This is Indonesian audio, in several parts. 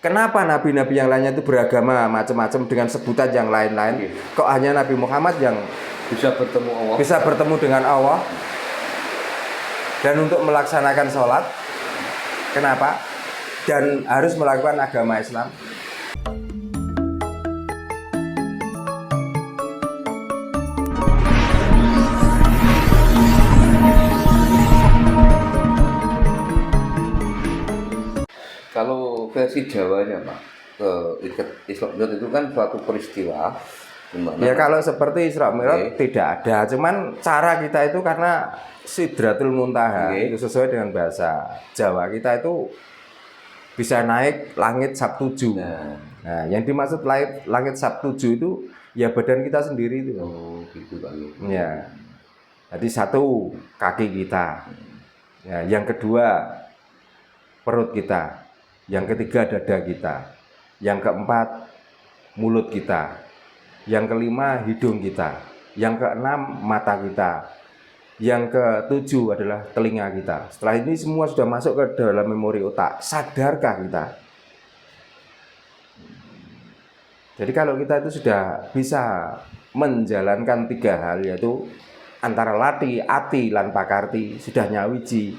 Kenapa nabi-nabi yang lainnya itu beragama macam-macam dengan sebutan yang lain-lain? Kok hanya Nabi Muhammad yang bisa bertemu dengan Allah dan untuk melaksanakan sholat? Kenapa? Dan harus melakukan agama Islam? Kalau versi Jawanya Pak, Isra Mi'raj itu kan suatu peristiwa. Ya kalau seperti Isra Mi'raj tidak ada, cuman cara kita itu karena Sidratul Muntaha itu sesuai dengan bahasa Jawa kita itu bisa naik langit Sabtuju. Nah, yang dimaksud langit Sabtuju itu ya badan kita sendiri itu. Oh, gitu Pak. Ya. Jadi satu kaki kita. Ya, yang kedua perut kita. Yang ketiga dada kita. Yang keempat mulut kita. Yang kelima hidung kita. Yang keenam mata kita. Yang ketujuh adalah telinga kita. Setelah ini semua sudah masuk ke dalam memori otak. Sadarkah kita? Jadi kalau kita itu sudah bisa menjalankan tiga hal, yaitu antara lati, ati, lan pakarti, sudah nyawiji,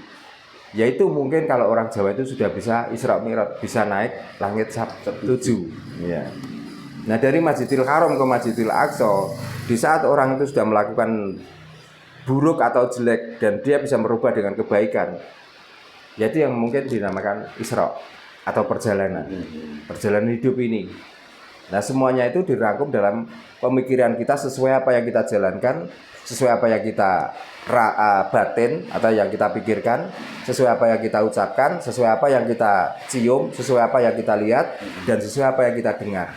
yaitu mungkin kalau orang Jawa itu sudah bisa Isra Mi'raj, bisa naik langit Sabtuju. Ya. Nah dari Masjidil Haram ke Masjidil Aqsa, di saat orang itu sudah melakukan buruk atau jelek dan dia bisa merubah dengan kebaikan, yaitu yang mungkin dinamakan Isra atau perjalanan hidup ini. Nah semuanya itu dirangkum dalam pemikiran kita sesuai apa yang kita jalankan, sesuai apa yang kita batin atau yang kita pikirkan, sesuai apa yang kita ucapkan, sesuai apa yang kita cium, sesuai apa yang kita lihat, dan sesuai apa yang kita dengar.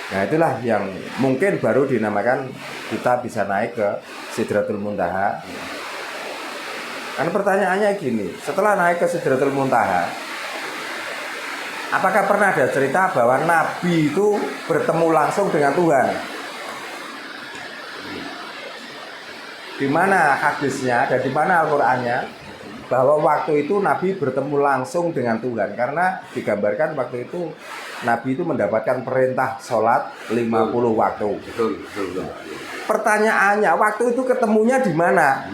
Nah itulah yang mungkin baru dinamakan kita bisa naik ke Sidratul Muntaha. Karena pertanyaannya gini, setelah naik ke Sidratul Muntaha, apakah pernah ada cerita bahwa Nabi itu bertemu langsung dengan Tuhan? Di mana hadisnya dan di mana Al-Qur'annya bahwa waktu itu Nabi bertemu langsung dengan Tuhan? Karena digambarkan waktu itu Nabi itu mendapatkan perintah sholat 50 waktu. Betul. Pertanyaannya, waktu itu ketemunya di mana?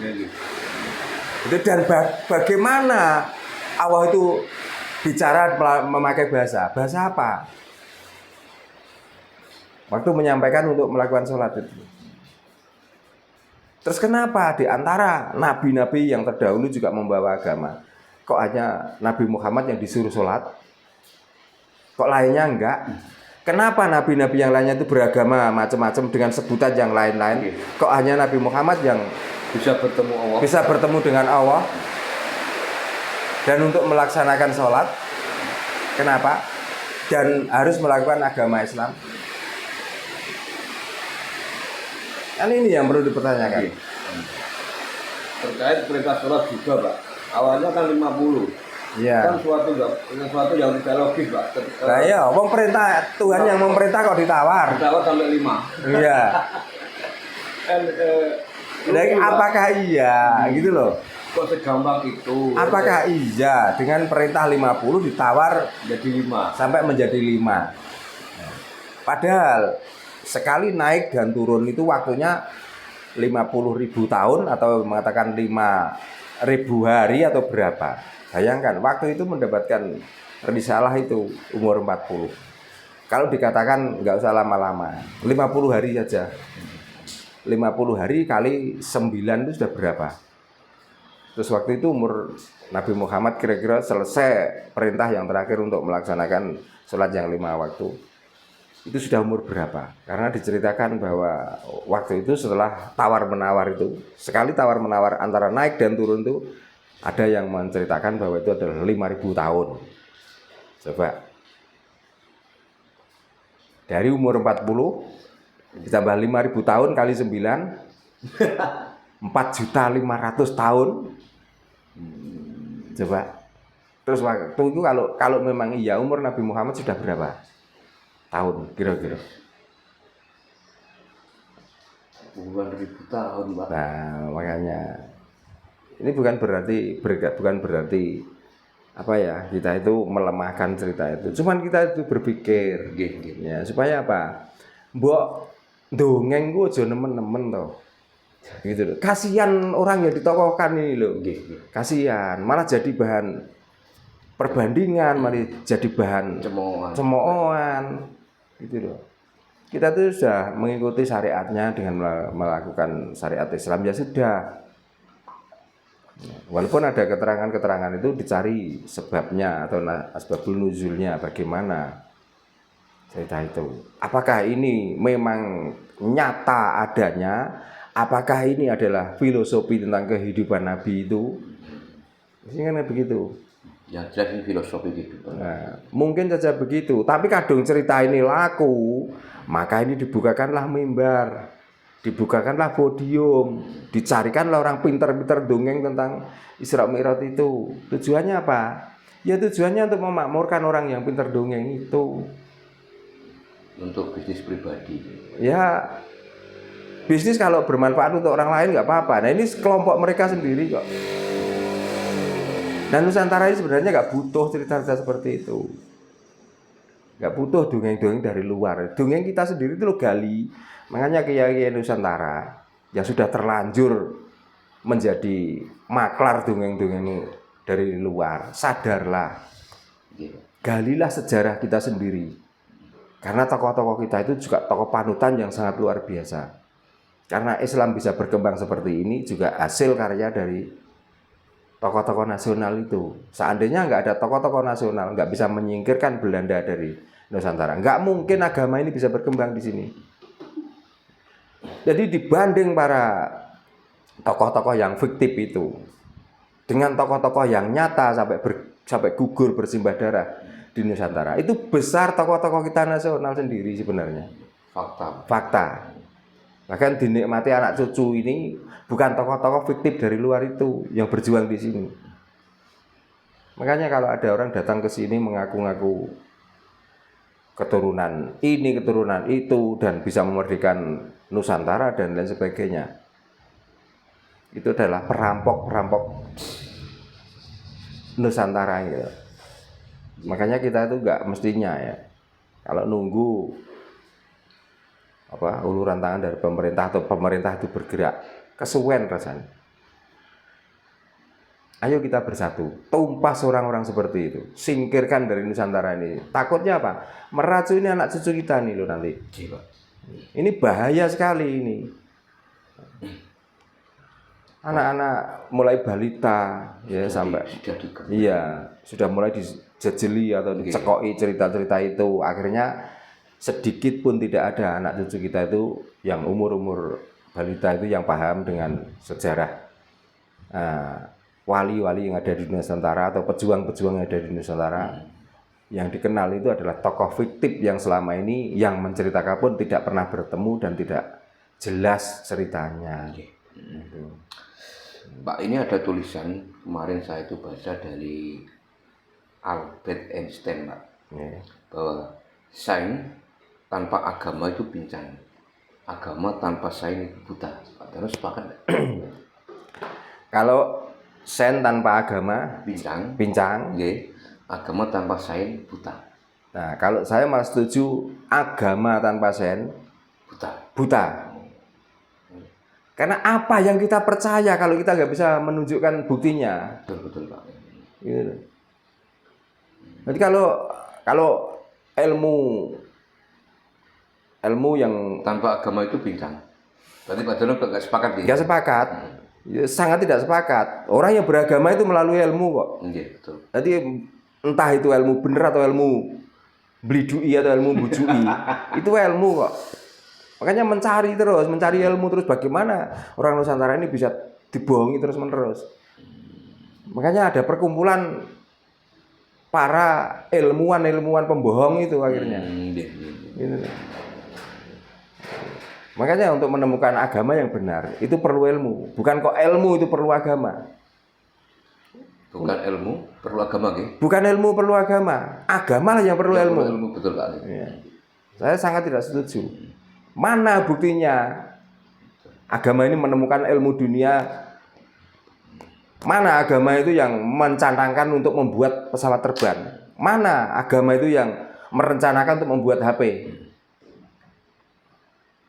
Dan bagaimana Allah itu bicara memakai bahasa apa? Waktu menyampaikan untuk melakukan sholat itu. Terus kenapa di antara nabi-nabi yang terdahulu juga membawa agama, kok hanya Nabi Muhammad yang disuruh sholat? Kok lainnya enggak? Kenapa nabi-nabi yang lainnya itu beragama macam-macam dengan sebutan yang lain-lain? Kok hanya Nabi Muhammad yang bisa bertemu dengan Allah dan untuk melaksanakan sholat? Kenapa? Dan harus melakukan agama Islam? Kan ini yang perlu dipertanyakan. Terkait perintah sholat juga Pak. Awalnya kan 50. Ya. Kan sesuatu yang tidak logis Pak. Nah ya, wong perintah Tuhan yang memerintah kok ditawar. Ditawar sampai 5. Iya. Kan apakah iya gitu loh? Kok segampang itu? Apakah iya dengan perintah 50 ditawar jadi 5 sampai menjadi 5? Padahal sekali naik dan turun itu waktunya 50.000 tahun atau mengatakan 5.000 hari atau berapa? Bayangkan waktu itu mendapatkan risalah itu umur 40. Kalau dikatakan nggak usah lama-lama, 50 hari saja. 50 hari kali 9 itu sudah berapa? Terus waktu itu umur Nabi Muhammad kira-kira selesai perintah yang terakhir untuk melaksanakan sholat yang 5 waktu. Itu sudah umur berapa? Karena diceritakan bahwa waktu itu setelah tawar-menawar itu, sekali tawar-menawar antara naik dan turun itu, ada yang menceritakan bahwa itu adalah 5.000 tahun. Coba. Dari umur 40 ditambah 5.000 tahun kali 9 4.500.000 tahun. Coba. Terus waktu itu kalau memang iya umur Nabi Muhammad sudah berapa tahun kira-kira? Puluhan ribu tahun Pak. Nah makanya ini bukan berarti apa ya, kita itu melemahkan cerita itu. Cuman kita itu berpikir Nggih, nggih. ya supaya apa? Mbok dongeng ku aja nemen-nemen toh. Gitu loh. Kasihan orang yang ditokohkan ini loh. Nggih, nggih. Kasihan, malah jadi bahan perbandingan, malah jadi bahan cemoohan. Gitu loh. Kita tuh sudah mengikuti syariatnya dengan melakukan syariat Islam ya sudah. Walaupun ada keterangan-keterangan itu dicari sebabnya atau asbabul nuzulnya bagaimana cerita itu. Apakah ini memang nyata adanya? Apakah ini adalah filosofi tentang kehidupan Nabi itu? Kan begitu. Ya jelas ini filosofi kehidupan. Nah, mungkin saja begitu. Tapi kadang cerita ini laku, maka ini dibukakanlah mimbar, dibukakanlah podium, dicarikanlah orang pintar-pintar dongeng tentang Isra Mi'raj itu. Tujuannya apa? Ya tujuannya untuk memakmurkan orang yang pintar dongeng itu. Untuk bisnis pribadi. Ya, bisnis kalau bermanfaat untuk orang lain nggak apa-apa. Nah ini kelompok mereka sendiri kok. Dan Nusantara ini sebenarnya nggak butuh cerita-cerita seperti itu. Nggak butuh dongeng-dongeng dari luar. Dongeng kita sendiri itu lo gali. Makanya kiai Nusantara yang sudah terlanjur menjadi maklar dongeng-dongeng dari luar, sadarlah. Galilah sejarah kita sendiri. Karena tokoh-tokoh kita itu juga tokoh panutan yang sangat luar biasa. Karena Islam bisa berkembang seperti ini juga hasil karya dari tokoh-tokoh nasional itu. Seandainya nggak ada tokoh-tokoh nasional, nggak bisa menyingkirkan Belanda dari Nusantara. Nggak mungkin agama ini bisa berkembang di sini. Jadi dibanding para tokoh-tokoh yang fiktif itu dengan tokoh-tokoh yang nyata sampai gugur bersimbah darah di Nusantara, itu besar tokoh-tokoh kita nasional sendiri sebenarnya. Fakta. Bahkan dinikmati anak cucu ini bukan tokoh-tokoh fiktif dari luar itu yang berjuang di sini. Makanya kalau ada orang datang ke sini mengaku-ngaku keturunan ini, keturunan itu dan bisa memerdekakan Nusantara dan lain sebagainya, itu adalah perampok-perampok Nusantara gitu. Makanya kita itu nggak mestinya ya kalau nunggu uluran tangan dari pemerintah atau pemerintah itu bergerak kesuwen rasanya. Ayo kita bersatu, tumpas orang-orang seperti itu, singkirkan dari Nusantara ini. Takutnya apa? Meracuni anak cucu kita nih loh nanti. Ini bahaya sekali ini. Anak-anak mulai balita ya sampai sudah mulai dijejeli atau dicekoki cerita-cerita itu. Akhirnya sedikit pun tidak ada anak cucu kita itu yang umur-umur balita itu yang paham dengan sejarah wali-wali yang ada di Nusantara atau pejuang-pejuang yang ada di Nusantara. Yang dikenal itu adalah tokoh fiktif yang selama ini yang menceritakan pun tidak pernah bertemu dan tidak jelas ceritanya. Pak, ini ada tulisan kemarin saya itu baca dari Albert Einstein, Pak, bahwa sains tanpa agama itu pincang, agama tanpa sains itu buta. Pak Darno sepakat nggak? Kalau sains tanpa agama pincang, agama tanpa sains buta. Nah, kalau saya malah setuju agama tanpa sains buta. Karena apa yang kita percaya kalau kita nggak bisa menunjukkan buktinya? Betul Pak. Gitu. Jadi kalau ilmu yang tanpa agama itu pincang. Berarti Pak Darno nggak sepakat gitu? Nggak sepakat. Ya, sangat tidak sepakat. Orang yang beragama itu melalui ilmu kok. Betul. Jadi entah itu ilmu bener atau ilmu blidui atau ilmu bujui, itu ilmu kok. Makanya mencari ilmu terus bagaimana orang Nusantara ini bisa dibohongi terus-menerus. Makanya ada perkumpulan para ilmuwan pembohong itu akhirnya. Gitu. Makanya untuk menemukan agama yang benar itu perlu ilmu. Bukan kok ilmu itu perlu agama. Bukan ilmu perlu agama, gitu? Bukan ilmu perlu agama. Agama lah yang perlu ilmu. Ilmu betul Pak. Ya. Saya sangat tidak setuju. Mana buktinya agama ini menemukan ilmu dunia Mana agama itu yang mencantangkan untuk membuat pesawat terbang? Mana agama itu yang merencanakan untuk membuat HP?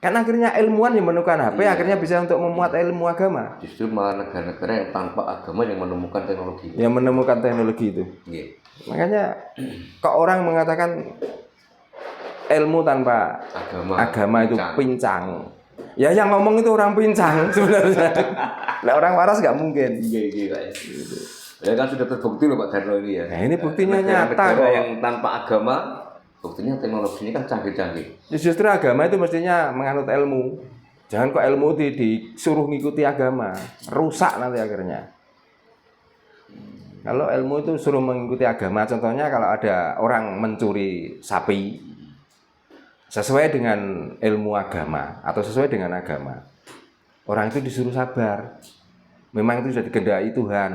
Kan akhirnya ilmuwan yang menemukan HP, akhirnya bisa untuk memuat ilmu agama. Justru malah negara-negara yang tanpa agama yang menemukan teknologi. Yang menemukan teknologi itu. Yeah. Makanya kok orang mengatakan ilmu tanpa agama itu pincang. Ya yang ngomong itu orang pincang sebenarnya. Nah, orang waras nggak mungkin. Iya. Ya kan sudah terbukti loh Pak Darno ini ya. Nah, ini buktinya nyata kok. Yang tanpa agama, buktinya teknologinya kan canggih-canggih. Justru agama itu mestinya menganut ilmu. Jangan kok ilmu disuruh ngikuti agama, rusak nanti akhirnya. Kalau ilmu itu suruh mengikuti agama, contohnya kalau ada orang mencuri sapi, sesuai dengan ilmu agama atau sesuai dengan agama, orang itu disuruh sabar. Memang itu sudah dikehendaki Tuhan.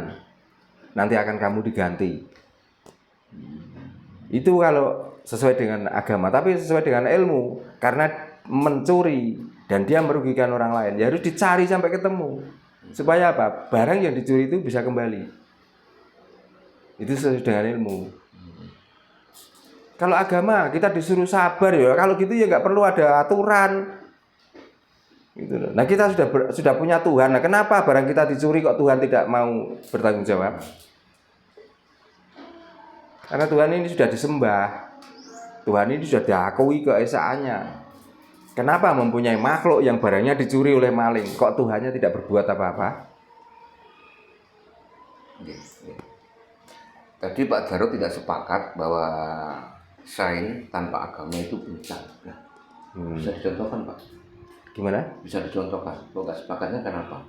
Nanti akan kamu diganti. Itu kalau sesuai dengan agama, tapi sesuai dengan ilmu. Karena mencuri dan dia merugikan orang lain, ya harus dicari sampai ketemu. Supaya apa? Barang yang dicuri itu bisa kembali. Itu sesuai dengan ilmu. Kalau agama kita disuruh sabar ya, kalau gitu ya nggak perlu ada aturan. Gitu loh. Nah kita sudah punya Tuhan. Nah kenapa barang kita dicuri kok Tuhan tidak mau bertanggung jawab? Karena Tuhan ini sudah disembah. Tuhan ini sudah diakui keesaannya. Kenapa mempunyai makhluk yang barangnya dicuri oleh maling, kok Tuhannya tidak berbuat apa-apa? Tadi Pak Jarod tidak sepakat bahwa sains tanpa agama itu pincang. Bisa dicontohkan Pak? Gimana? Bisa dicontohkan. Kok nggak sepakatnya kenapa?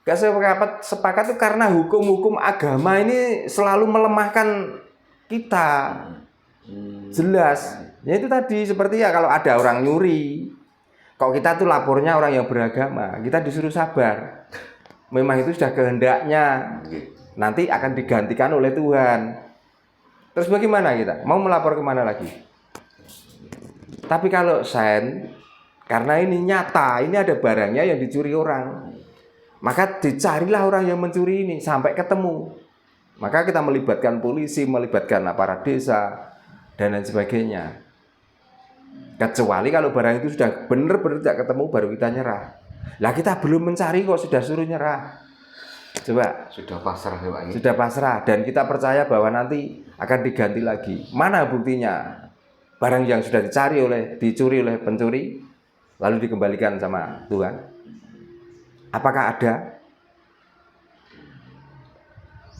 Gak sepakat itu karena hukum-hukum agama ini selalu melemahkan kita. Jelas. Ya itu tadi seperti ya kalau ada orang nyuri, kok kita tuh lapornya orang yang beragama, kita disuruh sabar. Memang itu sudah kehendaknya. Nanti akan digantikan oleh Tuhan. Terus bagaimana kita? Mau melapor kemana lagi? Tapi kalau sains, karena ini nyata, ini ada barangnya yang dicuri orang, maka dicarilah orang yang mencuri ini sampai ketemu. Maka kita melibatkan polisi, melibatkan aparat desa, dan lain sebagainya. Kecuali kalau barang itu sudah benar-benar tidak ketemu, baru kita nyerah. Lah kita belum mencari kok sudah suruh nyerah. Coba. Sudah pasrah ya Pak. Sudah pasrah dan kita percaya bahwa nanti akan diganti lagi. Mana buktinya? Barang yang sudah dicuri oleh pencuri lalu dikembalikan sama Tuhan. Apakah ada?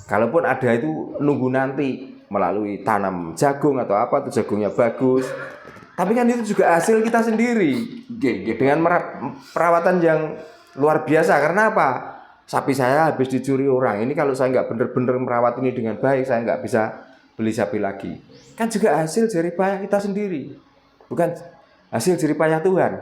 Kalaupun ada itu nunggu nanti melalui tanam jagung atau apa tuh jagungnya bagus. Tapi kan itu juga hasil kita sendiri. Dengan perawatan yang luar biasa. Karena apa? Sapi saya habis dicuri orang. Ini kalau saya nggak benar-benar merawat ini dengan baik, saya nggak bisa beli sapi lagi. Kan juga hasil jerih payah kita sendiri. Bukan hasil jerih payah Tuhan.